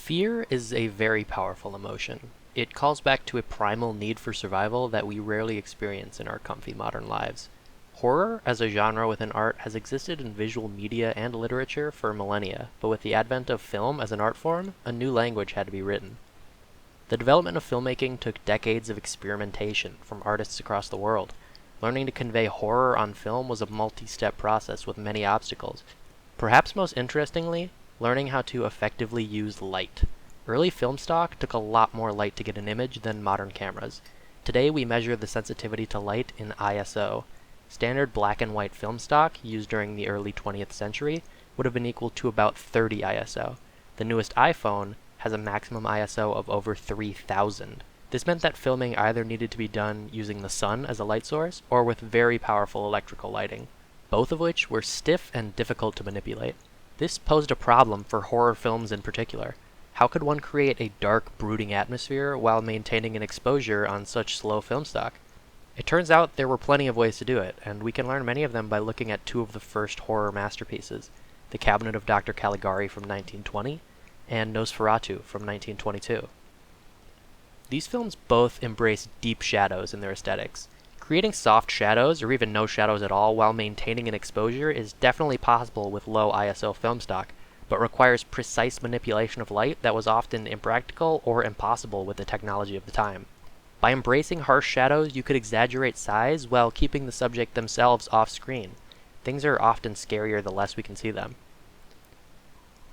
Fear is a very powerful emotion. It calls back to a primal need for survival that we rarely experience in our comfy modern lives. Horror, as a genre within art, has existed in visual media and literature for millennia, but with the advent of film as an art form, a new language had to be written. The development of filmmaking took decades of experimentation from artists across the world. Learning to convey horror on film was a multi-step process with many obstacles. Perhaps most interestingly, learning how to effectively use light. Early film stock took a lot more light to get an image than modern cameras. Today we measure the sensitivity to light in ISO. Standard black and white film stock used during the early 20th century would have been equal to about 30 ISO. The newest iPhone has a maximum ISO of over 3000. This meant that filming either needed to be done using the sun as a light source or with very powerful electrical lighting, both of which were stiff and difficult to manipulate. This posed a problem for horror films in particular. How could one create a dark, brooding atmosphere while maintaining an exposure on such slow film stock? It turns out there were plenty of ways to do it, and we can learn many of them by looking at two of the first horror masterpieces, The Cabinet of Dr. Caligari from 1920 and Nosferatu from 1922. These films both embrace deep shadows in their aesthetics. Creating soft shadows, or even no shadows at all, while maintaining an exposure is definitely possible with low ISO film stock, but requires precise manipulation of light that was often impractical or impossible with the technology of the time. By embracing harsh shadows, you could exaggerate size while keeping the subject themselves off-screen. Things are often scarier the less we can see them.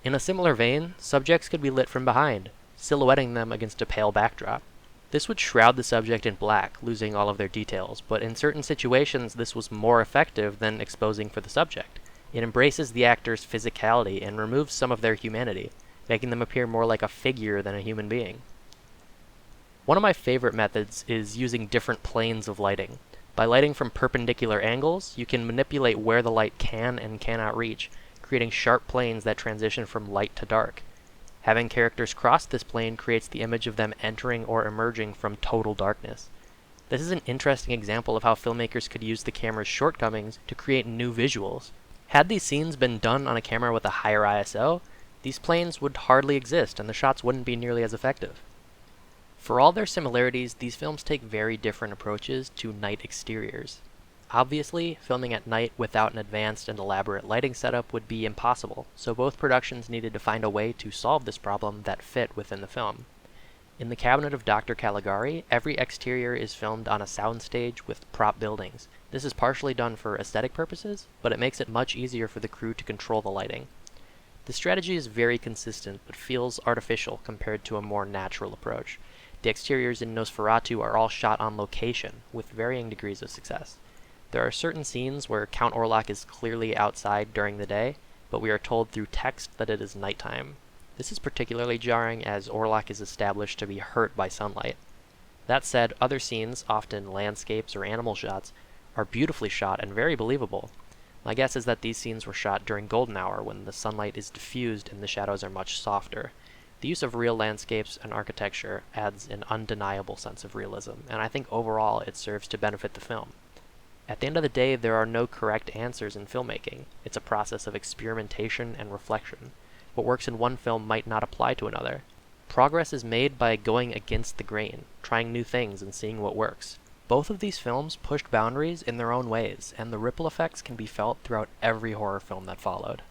In a similar vein, subjects could be lit from behind, silhouetting them against a pale backdrop. This would shroud the subject in black, losing all of their details, but in certain situations this was more effective than exposing for the subject. It embraces the actor's physicality and removes some of their humanity, making them appear more like a figure than a human being. One of my favorite methods is using different planes of lighting. By lighting from perpendicular angles, you can manipulate where the light can and cannot reach, creating sharp planes that transition from light to dark. Having characters cross this plane creates the image of them entering or emerging from total darkness. This is an interesting example of how filmmakers could use the camera's shortcomings to create new visuals. Had these scenes been done on a camera with a higher ISO, these planes would hardly exist and the shots wouldn't be nearly as effective. For all their similarities, these films take very different approaches to night exteriors. Obviously, filming at night without an advanced and elaborate lighting setup would be impossible, so both productions needed to find a way to solve this problem that fit within the film. In The Cabinet of Dr. Caligari, every exterior is filmed on a soundstage with prop buildings. This is partially done for aesthetic purposes, but it makes it much easier for the crew to control the lighting. The strategy is very consistent, but feels artificial compared to a more natural approach. The exteriors in Nosferatu are all shot on location, with varying degrees of success. There are certain scenes where Count Orlok is clearly outside during the day, but we are told through text that it is nighttime. This is particularly jarring as Orlok is established to be hurt by sunlight. That said, other scenes, often landscapes or animal shots, are beautifully shot and very believable. My guess is that these scenes were shot during golden hour when the sunlight is diffused and the shadows are much softer. The use of real landscapes and architecture adds an undeniable sense of realism, and I think overall it serves to benefit the film. At the end of the day, there are no correct answers in filmmaking. It's a process of experimentation and reflection. What works in one film might not apply to another. Progress is made by going against the grain, trying new things and seeing what works. Both of these films pushed boundaries in their own ways, and the ripple effects can be felt throughout every horror film that followed.